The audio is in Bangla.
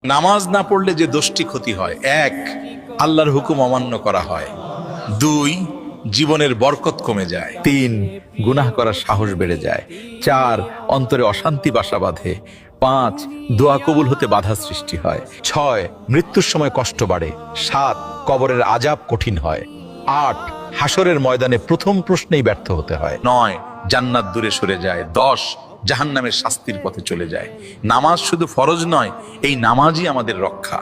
নামাজ না পড়লে যে দোষটি ক্ষতি হয়, এক, আল্লাহর হুকুম অমান্য করা হয়, দুই, জীবনের বরকত কমে যায়, তিন, গুনাহ করার সাহস বেড়ে যায়, চার, অন্তরে অশান্তি বাসা বাঁধে, পাঁচ, দোয়া কবুল হতে বাধা সৃষ্টি হয়, ছয়, মৃত্যুর সময় কষ্ট বাড়ে, সাত, কবরের আযাব কঠিন হয়, আট, হাসরের ময়দানে প্রথম প্রশ্নেই ব্যর্থ হতে হয়, নয়, জান্নাত দূরে সরে যায়, দশ, জাহান্নামের শাস্তির পথে চলে যায়। নামাজ শুধু ফরজ নয়, এই নামাজই আমাদের রক্ষা।